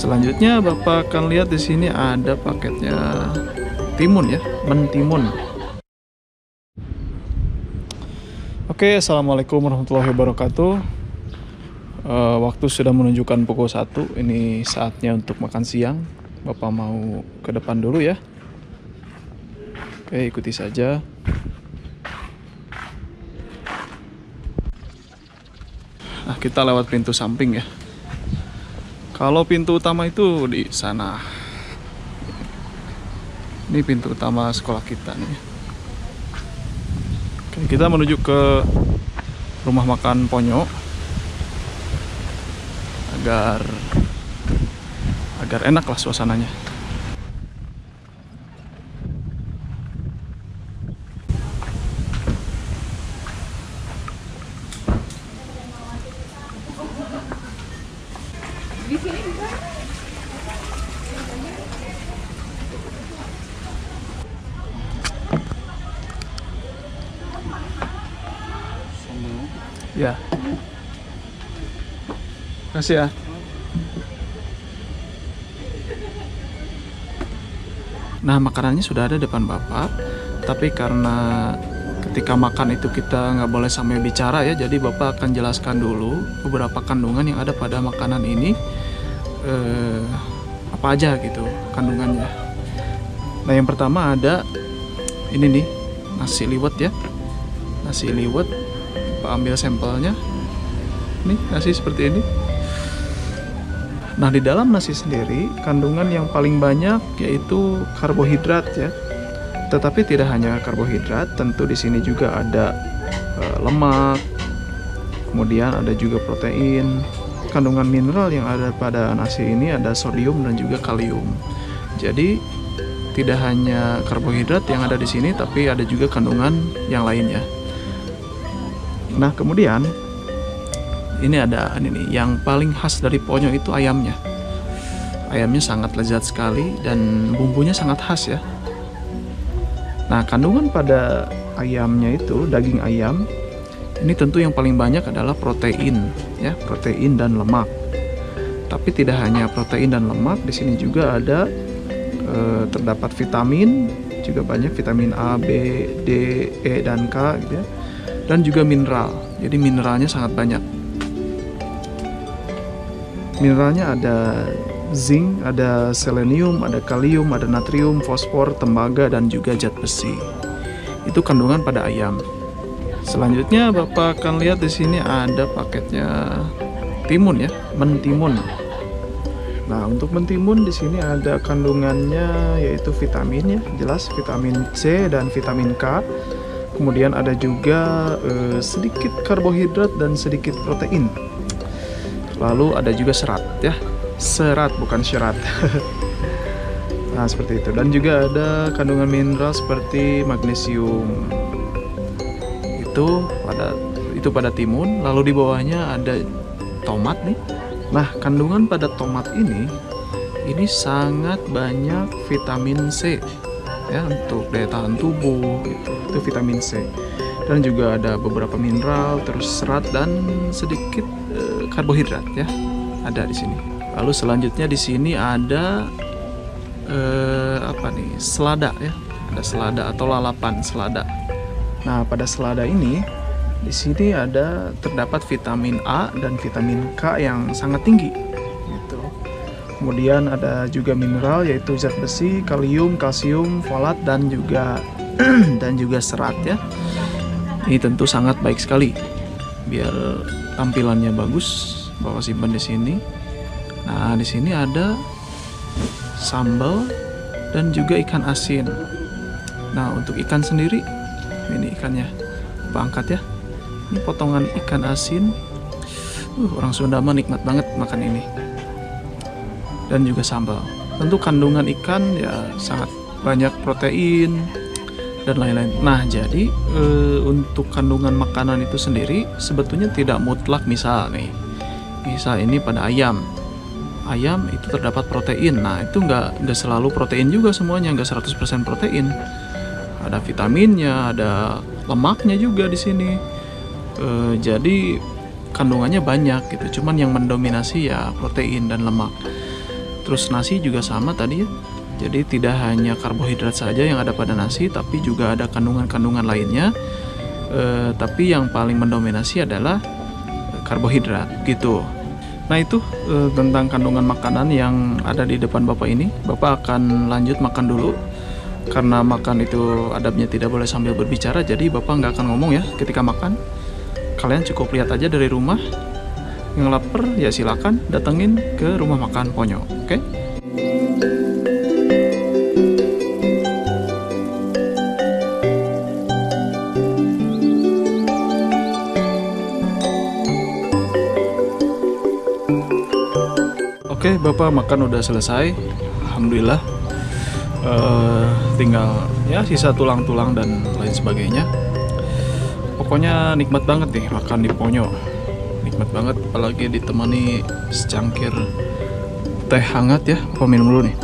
Selanjutnya Bapak akan lihat di sini ada paketnya timun ya, mentimun. Oke, assalamualaikum warahmatullahi wabarakatuh. Waktu sudah menunjukkan pukul 1. Ini saatnya untuk makan siang. Bapak mau ke depan dulu ya. Oke, ikuti saja. Nah, kita lewat pintu samping ya. Kalau pintu utama itu di sana. Ini pintu utama sekolah kita nih. Oke, kita menuju ke rumah makan Ponyo agar enak lah suasananya. Ya. Kasih ya. Nah, makanannya sudah ada depan Bapak, tapi karena ketika makan itu kita nggak boleh sampai bicara ya, jadi Bapak akan jelaskan dulu beberapa kandungan yang ada pada makanan ini, apa aja gitu kandungannya. Nah, yang pertama ada ini nih, nasi liwet ya, nasi liwet. Pak ambil sampelnya, nih nasi seperti ini. Nah, di dalam nasi sendiri kandungan yang paling banyak yaitu karbohidrat ya. Tetapi tidak hanya karbohidrat, tentu di sini juga ada lemak, kemudian ada juga protein. Kandungan mineral yang ada pada nasi ini ada sodium dan juga kalium. Jadi tidak hanya karbohidrat yang ada di sini, tapi ada juga kandungan yang lainnya. Nah, kemudian ini ada nih, yang paling khas dari Ponyo itu ayamnya. Ayamnya sangat lezat sekali dan bumbunya sangat khas ya. Nah, kandungan pada ayamnya itu, daging ayam, ini tentu yang paling banyak adalah protein ya, protein dan lemak. Tapi tidak hanya protein dan lemak, di sini juga ada terdapat vitamin, juga banyak vitamin A, B, D, E dan K gitu ya. Dan juga mineral. Jadi mineralnya sangat banyak. Mineralnya ada zinc, ada selenium, ada kalium, ada natrium, fosfor, tembaga, dan juga zat besi. Itu kandungan pada ayam. Selanjutnya Bapak akan lihat di sini ada paketnya timun ya, mentimun. Nah, untuk mentimun di sini ada kandungannya yaitu vitamin ya, jelas vitamin C dan vitamin K. Kemudian ada juga sedikit karbohidrat dan sedikit protein. Lalu ada juga serat ya, serat bukan syarat. Nah, seperti itu. Dan juga ada kandungan mineral seperti magnesium. Itu pada timun. Lalu di bawahnya ada tomat nih. Nah, kandungan pada tomat ini sangat banyak vitamin C ya, untuk daya tahan tubuh gitu. Itu vitamin C. Dan juga ada beberapa mineral, terus serat dan sedikit karbohidrat ya, ada di sini. Lalu selanjutnya di sini ada selada ya. Ada selada atau lalapan selada. Nah, pada selada ini di sini terdapat vitamin A dan vitamin K yang sangat tinggi gitu. Kemudian ada juga mineral yaitu zat besi, kalium, kalsium, folat dan juga serat ya. Ini tentu sangat baik sekali. Biar tampilannya bagus, Bapak simpan di sini. Nah, di sini ada sambal dan juga ikan asin. Nah, untuk ikan sendiri, ini ikannya, Bapak angkat ya. Ini potongan ikan asin. Orang Sunda mah nikmat banget makan ini. Dan juga sambal. Tentu kandungan ikan ya sangat banyak protein dan lain-lain. Nah, jadi untuk kandungan makanan itu sendiri sebetulnya tidak mutlak. Misal ini pada ayam itu terdapat protein. Nah, itu nggak selalu protein juga semuanya, nggak 100% protein. Ada vitaminnya, ada lemaknya juga di sini. Jadi kandungannya banyak gitu. Cuman yang mendominasi ya protein dan lemak. Terus nasi juga sama tadi ya. Jadi tidak hanya karbohidrat saja yang ada pada nasi, tapi juga ada kandungan-kandungan lainnya. Tapi yang paling mendominasi adalah karbohidrat gitu. Nah itu tentang kandungan makanan yang ada di depan Bapak ini. Bapak akan lanjut makan dulu. Karena makan itu adabnya tidak boleh sambil berbicara, jadi Bapak nggak akan ngomong ya ketika makan. Kalian cukup lihat aja dari rumah. Yang lapar ya silakan datengin ke rumah makan Ponyo, oke? Oke, Bapak makan udah selesai, alhamdulillah. Tinggal ya sisa tulang-tulang dan lain sebagainya. Pokoknya nikmat banget nih makan di Ponyo. Nikmat banget, apalagi ditemani secangkir teh hangat ya. Bapak minum dulu nih.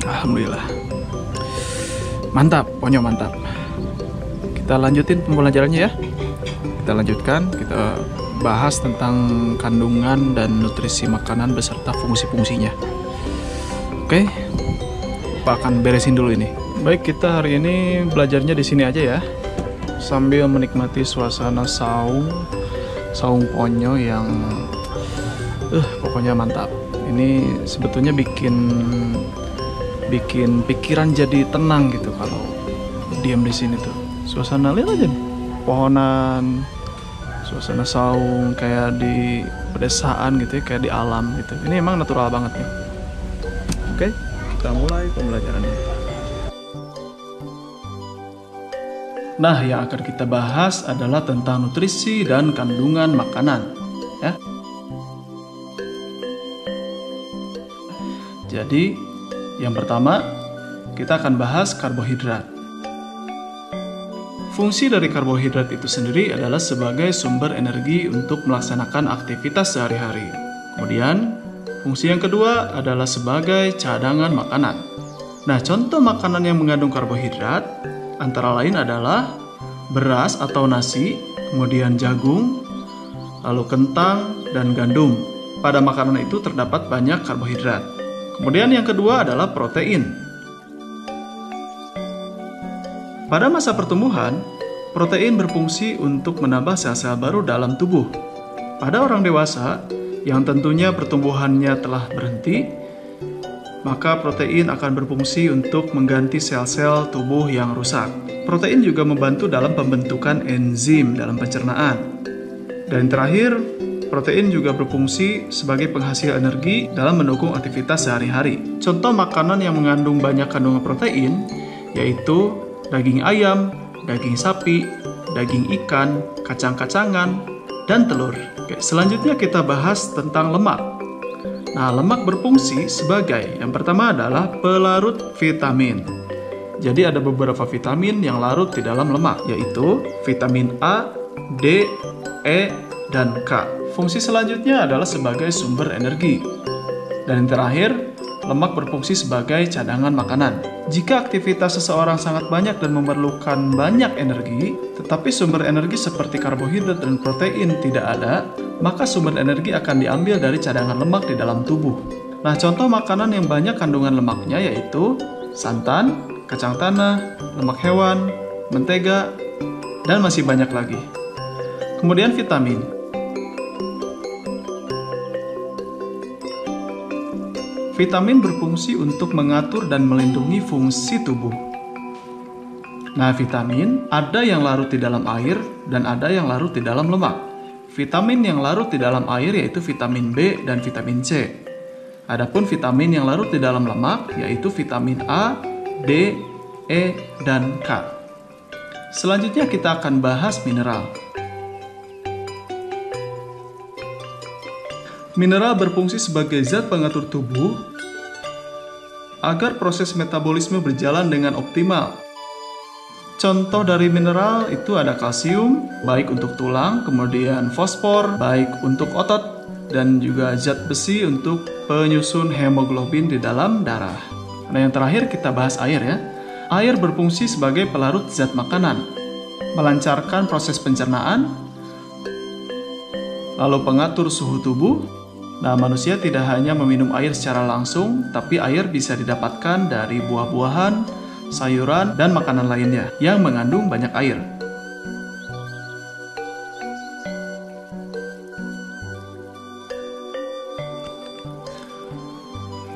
Alhamdulillah. Mantap, Ponyo mantap. Kita lanjutin pembelajarannya ya. Kita lanjutkan, kita bahas tentang kandungan dan nutrisi makanan beserta fungsi-fungsinya. Oke, Pak akan beresin dulu ini. Baik, kita hari ini belajarnya di sini aja ya, sambil menikmati suasana saung Ponyo yang pokoknya mantap. Ini sebetulnya bikin pikiran jadi tenang gitu kalau diam di sini tuh. Suasana lihat aja nih, pohonan, suasana saung kayak di pedesaan gitu ya, kayak di alam gitu. Ini emang natural banget nih. Oke, kita mulai pembelajarannya. Nah, yang akan kita bahas adalah tentang nutrisi dan kandungan makanan, ya. Jadi, yang pertama, kita akan bahas karbohidrat. Fungsi dari karbohidrat itu sendiri adalah sebagai sumber energi untuk melaksanakan aktivitas sehari-hari. Kemudian, fungsi yang kedua adalah sebagai cadangan makanan. Nah, contoh makanan yang mengandung karbohidrat antara lain adalah beras atau nasi, kemudian jagung, lalu kentang, dan gandum. Pada makanan itu terdapat banyak karbohidrat. Kemudian yang kedua adalah protein. Pada masa pertumbuhan, protein berfungsi untuk menambah sel-sel baru dalam tubuh. Pada orang dewasa, yang tentunya pertumbuhannya telah berhenti, maka protein akan berfungsi untuk mengganti sel-sel tubuh yang rusak. Protein juga membantu dalam pembentukan enzim dalam pencernaan. Dan terakhir, protein juga berfungsi sebagai penghasil energi dalam mendukung aktivitas sehari-hari. Contoh makanan yang mengandung banyak kandungan protein yaitu daging ayam, daging sapi, daging ikan, kacang-kacangan, dan telur. Oke, selanjutnya kita bahas tentang lemak. Nah, lemak berfungsi sebagai yang pertama adalah pelarut vitamin. Jadi ada beberapa vitamin yang larut di dalam lemak, yaitu vitamin A, D, E, dan K. Fungsi selanjutnya adalah sebagai sumber energi. Dan yang terakhir, lemak berfungsi sebagai cadangan makanan. Jika aktivitas seseorang sangat banyak dan memerlukan banyak energi, tetapi sumber energi seperti karbohidrat dan protein tidak ada, maka sumber energi akan diambil dari cadangan lemak di dalam tubuh. Nah, contoh makanan yang banyak kandungan lemaknya yaitu santan, kacang tanah, lemak hewan, mentega, dan masih banyak lagi. Kemudian vitamin. Vitamin berfungsi untuk mengatur dan melindungi fungsi tubuh. Nah, vitamin ada yang larut di dalam air dan ada yang larut di dalam lemak. Vitamin yang larut di dalam air yaitu vitamin B dan vitamin C. Adapun vitamin yang larut di dalam lemak yaitu vitamin A, D, E, dan K. Selanjutnya kita akan bahas mineral. Mineral berfungsi sebagai zat pengatur tubuh agar proses metabolisme berjalan dengan optimal. Contoh dari mineral itu ada kalsium, baik untuk tulang, kemudian fosfor, baik untuk otot, dan juga zat besi untuk penyusun hemoglobin di dalam darah. Nah, yang terakhir kita bahas air ya. Air berfungsi sebagai pelarut zat makanan, melancarkan proses pencernaan, lalu pengatur suhu tubuh, Nah, manusia tidak hanya meminum air secara langsung, tapi air bisa didapatkan dari buah-buahan, sayuran, dan makanan lainnya yang mengandung banyak air.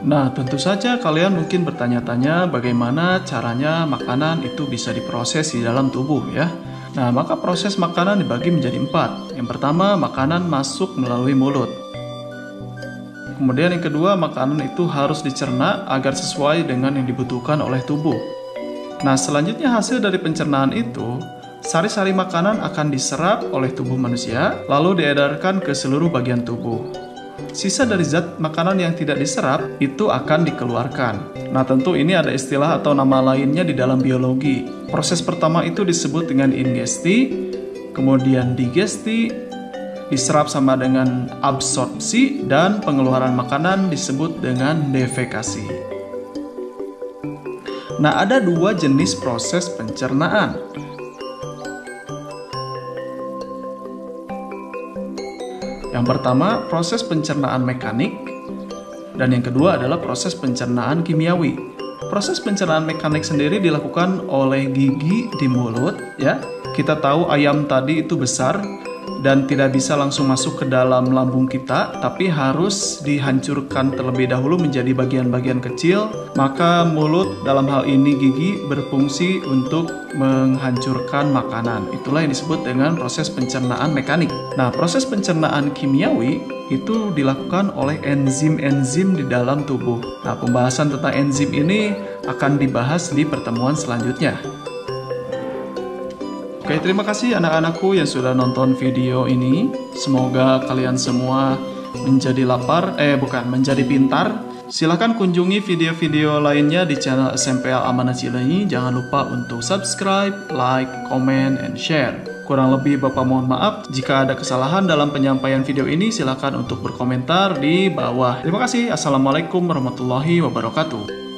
Nah, tentu saja kalian mungkin bertanya-tanya bagaimana caranya makanan itu bisa diproses di dalam tubuh ya. Nah, maka proses makanan dibagi menjadi 4. Yang pertama, makanan masuk melalui mulut. Kemudian yang kedua, makanan itu harus dicerna agar sesuai dengan yang dibutuhkan oleh tubuh. Nah, selanjutnya hasil dari pencernaan itu, sari-sari makanan akan diserap oleh tubuh manusia, lalu diedarkan ke seluruh bagian tubuh. Sisa dari zat makanan yang tidak diserap itu akan dikeluarkan. Nah, tentu ini ada istilah atau nama lainnya di dalam biologi. Proses pertama itu disebut dengan ingesti, kemudian digesti, diserap sama dengan absorpsi, dan pengeluaran makanan disebut dengan defekasi. Nah, ada 2 jenis proses pencernaan. Yang pertama, proses pencernaan mekanik, dan yang kedua adalah proses pencernaan kimiawi. Proses pencernaan mekanik sendiri dilakukan oleh gigi di mulut, ya. Kita tahu ayam tadi itu besar dan tidak bisa langsung masuk ke dalam lambung kita, tapi harus dihancurkan terlebih dahulu menjadi bagian-bagian kecil. Maka mulut, dalam hal ini gigi, berfungsi untuk menghancurkan makanan. Itulah yang disebut dengan proses pencernaan mekanik. Nah, proses pencernaan kimiawi itu dilakukan oleh enzim-enzim di dalam tubuh. Nah, pembahasan tentang enzim ini akan dibahas di pertemuan selanjutnya. Oke, terima kasih anak-anakku yang sudah nonton video ini. Semoga kalian semua menjadi menjadi pintar. Silahkan kunjungi video-video lainnya di channel SMPL Amanah Cileunyi. Jangan lupa untuk subscribe, like, comment, and share. Kurang lebih Bapak mohon maaf. Jika ada kesalahan dalam penyampaian video ini, silahkan untuk berkomentar di bawah. Terima kasih. Assalamualaikum warahmatullahi wabarakatuh.